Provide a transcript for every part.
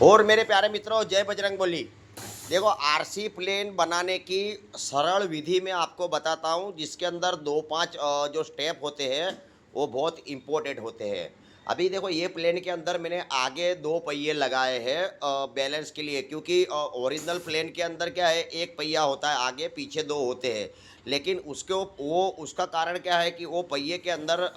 और मेरे प्यारे मित्रों, जय बजरंगबली। देखो, आरसी प्लेन बनाने की सरल विधि मैं आपको बताता हूँ, जिसके अंदर दो पांच जो स्टेप होते हैं वो बहुत इम्पोर्टेंट होते हैं। अभी देखो, ये प्लेन के अंदर मैंने आगे दो पहिए लगाए हैं बैलेंस के लिए, क्योंकि ओरिजिनल प्लेन के अंदर क्या है, एक पहिया होता है, आगे पीछे दो होते हैं। लेकिन वो उसका कारण क्या है कि वो पहिए के अंदर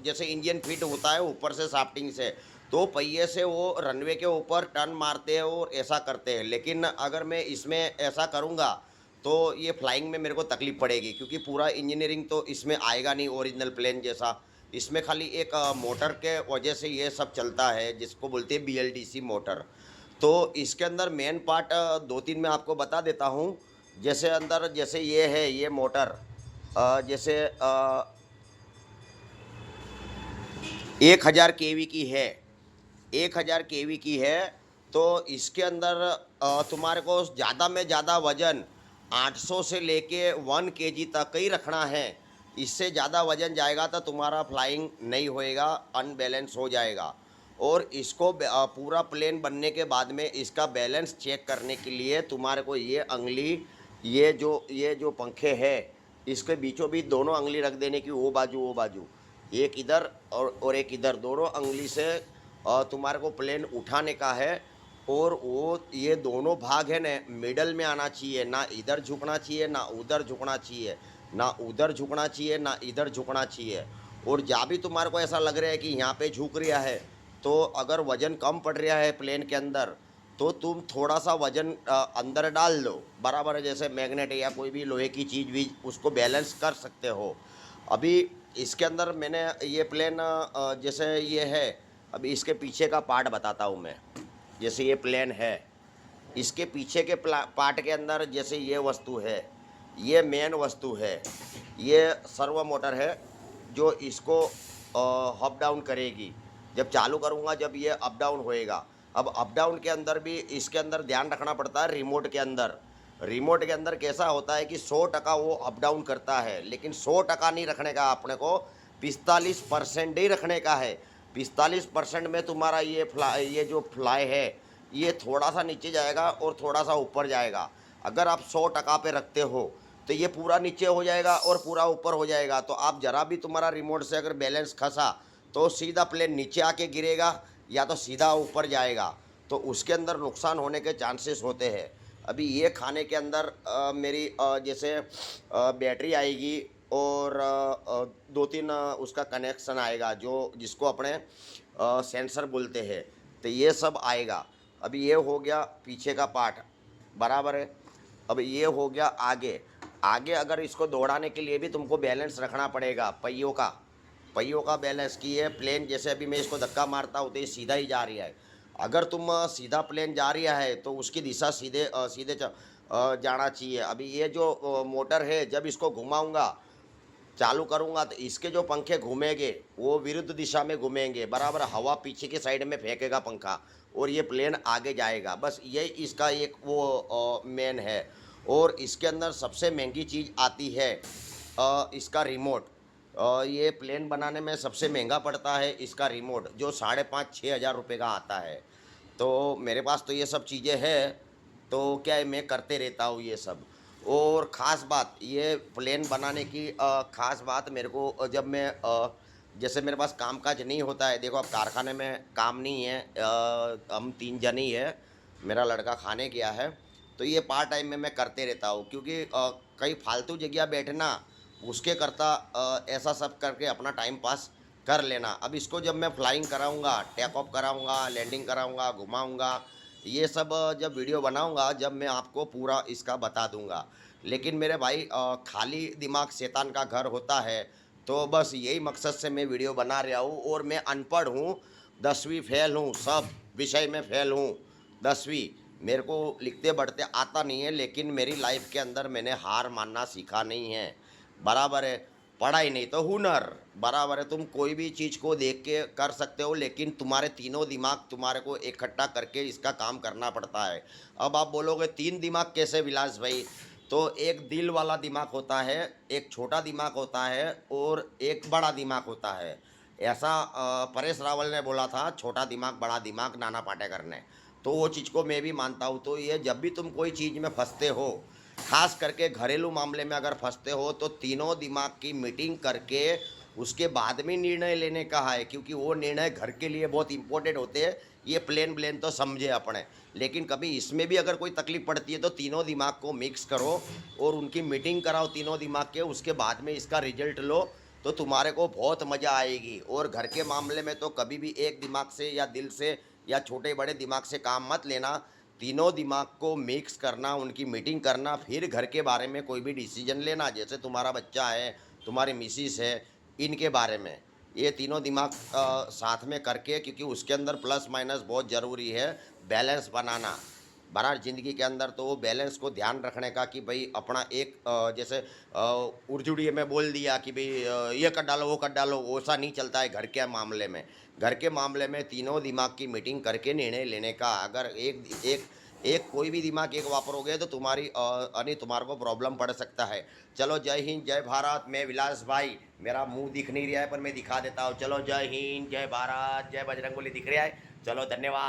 जैसे इंजन फिट होता है ऊपर से शाफ्टिंग से, तो पहिए से वो रनवे के ऊपर टर्न मारते हैं और ऐसा करते हैं। लेकिन अगर मैं इसमें ऐसा करूँगा तो ये फ्लाइंग में मेरे को तकलीफ पड़ेगी, क्योंकि पूरा इंजीनियरिंग तो इसमें आएगा नहीं ओरिजिनल प्लेन जैसा। इसमें खाली एक मोटर के वजह से ये सब चलता है, जिसको बोलते हैं बीएलडीसी मोटर। तो इसके अंदर मेन पार्ट दो तीन मैं आपको बता देता हूँ। जैसे अंदर जैसे ये है, ये मोटर जैसे 1000 केवी की है, 1000 केवी की है। तो इसके अंदर तुम्हारे को ज़्यादा में ज़्यादा वज़न 800 से लेके 1 केजी तक ही रखना है। इससे ज़्यादा वज़न जाएगा तो तुम्हारा फ्लाइंग नहीं होएगा, अनबैलेंस हो जाएगा। और इसको पूरा प्लेन बनने के बाद में इसका बैलेंस चेक करने के लिए तुम्हारे को ये अंगली, ये जो पंखे हैं, इसके बीचों बीच दोनों अंगली रख देने की, वो बाजू, एक इधर और एक इधर, दोनों अंगली से तुम्हारे को प्लेन उठाने का है। और वो ये दोनों भाग है ना, मिडल में आना चाहिए, ना इधर झुकना चाहिए ना उधर झुकना चाहिए, ना उधर झुकना चाहिए ना इधर झुकना चाहिए। और जहाँ भी तुम्हारे को ऐसा लग रहा है कि यहाँ पे झुक रहा है, तो अगर वजन कम पड़ रहा है प्लेन के अंदर, तो तुम थोड़ा सा वजन अंदर डाल दो, बराबर है। जैसे मैग्नेट या कोई भी लोहे की चीज़ भी उसको बैलेंस कर सकते हो। अभी इसके अंदर मैंने ये प्लेन जैसे ये है, अभी इसके पीछे का पार्ट बताता हूँ मैं। जैसे ये प्लेन है, इसके पीछे के पार्ट के अंदर जैसे ये वस्तु है, ये मेन वस्तु है, ये सर्वो मोटर है जो इसको अप डाउन करेगी। जब चालू करूँगा, जब ये अप डाउन होएगा। अब अप डाउन के अंदर भी इसके अंदर ध्यान रखना पड़ता है। रिमोट के अंदर कैसा होता है कि 100% वो अप डाउन करता है, लेकिन 100% नहीं रखने का, अपने को 45% ही रखने का है। 45% में तुम्हारा ये जो फ्लाई है, ये थोड़ा सा नीचे जाएगा और थोड़ा सा ऊपर जाएगा। अगर आप 100% पे रखते हो तो ये पूरा नीचे हो जाएगा और पूरा ऊपर हो जाएगा। तो आप जरा भी तुम्हारा रिमोट से अगर बैलेंस खसा तो सीधा प्लेन नीचे आके गिरेगा या तो सीधा ऊपर जाएगा, तो उसके अंदर नुकसान होने के चांसेस होते हैं। अभी ये खाने के अंदर मेरी जैसे बैटरी आएगी और दो तीन उसका कनेक्शन आएगा, जो जिसको अपने सेंसर बोलते हैं। तो ये सब आएगा। अभी ये हो गया पीछे का पार्ट, बराबर है। अब ये हो गया आगे। आगे अगर इसको दौड़ाने के लिए भी तुमको बैलेंस रखना पड़ेगा, पहियों का बैलेंस की है। प्लेन जैसे अभी मैं इसको धक्का मारता हूँ तो ये सीधा ही जा रही है। अगर तुम सीधा प्लेन जा रही है तो उसकी दिशा सीधे जाना चाहिए। अभी ये जो मोटर है, जब इसको घुमाऊंगा, चालू करूंगा, तो इसके जो पंखे घूमेंगे वो विरुद्ध दिशा में घूमेंगे, बराबर हवा पीछे की साइड में फेंकेगा पंखा, और ये प्लेन आगे जाएगा। बस यही इसका एक वो मेन है। और इसके अंदर सबसे महंगी चीज़ आती है इसका रिमोट। ये प्लेन बनाने में सबसे महंगा पड़ता है इसका रिमोट, जो 5,500-6,000 रुपये का आता है। तो मेरे पास तो ये सब चीज़ें हैं, तो क्या है, मैं करते रहता हूँ ये सब। और ख़ास बात ये प्लेन बनाने की ख़ास बात मेरे को जब मैं जैसे मेरे पास काम काज नहीं होता है। देखो, अब कारखाने में काम नहीं है, हम 3 जन ही है, मेरा लड़का खाने गया है। तो ये पार्ट टाइम में मैं करते रहता हूँ, क्योंकि कहीं फालतू जगह बैठना उसके करता ऐसा सब करके अपना टाइम पास कर लेना। अब इसको जब मैं फ्लाइंग कराऊंगा, टेक ऑफ कराऊंगा, लैंडिंग कराऊंगा, घुमाऊंगा, ये सब जब वीडियो बनाऊंगा, जब मैं आपको पूरा इसका बता दूंगा। लेकिन मेरे भाई, खाली दिमाग शैतान का घर होता है। तो बस यही मकसद से मैं वीडियो बना रहा हूँ। और मैं अनपढ़ हूँ, 10वीं फेल हूँ, सब विषय में फेल हूँ। 10वीं मेरे को लिखते पढ़ते आता नहीं है, लेकिन मेरी लाइफ के अंदर मैंने हार मानना सीखा नहीं है, बराबर है। पढ़ाई नहीं तो हुनर, बराबर है। तुम कोई भी चीज़ को देख के कर सकते हो, लेकिन तुम्हारे तीनों दिमाग तुम्हारे को इकट्ठा करके इसका काम करना पड़ता है। अब आप बोलोगे 3 दिमाग कैसे विलास भाई? तो एक दिल वाला दिमाग होता है, एक छोटा दिमाग होता है और एक बड़ा दिमाग होता है। ऐसा परेश रावल ने बोला था, छोटा दिमाग बड़ा दिमाग, नाना पाटेकर ने। तो वो चीज़ को मैं भी मानता हूँ। तो ये जब भी तुम कोई चीज़ में फँसते हो, ख़ास करके घरेलू मामले में अगर फँसते हो, तो तीनों दिमाग की मीटिंग करके उसके बाद में निर्णय लेने का है, क्योंकि वो निर्णय घर के लिए बहुत इम्पोर्टेंट होते हैं। ये प्लेन तो समझे अपने, लेकिन कभी इसमें भी अगर कोई तकलीफ पड़ती है तो तीनों दिमाग को मिक्स करो और उनकी मीटिंग कराओ तीनों दिमाग के, उसके बाद में इसका रिजल्ट लो, तो तुम्हारे को बहुत मज़ा आएगी। और घर के मामले में तो कभी भी एक दिमाग से या दिल से या छोटे बड़े दिमाग से काम मत लेना, तीनों दिमाग को मिक्स करना, उनकी मीटिंग करना, फिर घर के बारे में कोई भी डिसीजन लेना। जैसे तुम्हारा बच्चा है, तुम्हारी मिसिस है, इनके बारे में ये तीनों दिमाग साथ में करके, क्योंकि उसके अंदर प्लस माइनस बहुत ज़रूरी है, बैलेंस बनाना बना ज़िंदगी के अंदर। तो वो बैलेंस को ध्यान रखने का कि भाई अपना एक जैसे उर्दूड़ी में बोल दिया कि भाई ये कर डालो वो कर डालो, वैसा नहीं चलता है घर के मामले में। घर के मामले में तीनों दिमाग की मीटिंग करके निर्णय लेने का। अगर एक एक एक कोई भी दिमाग एक वापरोगे तो तुम्हारी यानी तुम्हारे को प्रॉब्लम पड़ सकता है। चलो जय हिंद जय भारत। मैं विलास भाई, मेरा मुंह दिख नहीं रहा है पर मैं दिखा देता हूँ। चलो जय हिंद जय भारत, जय बजरंगबली दिख रहा है। चलो धन्यवाद।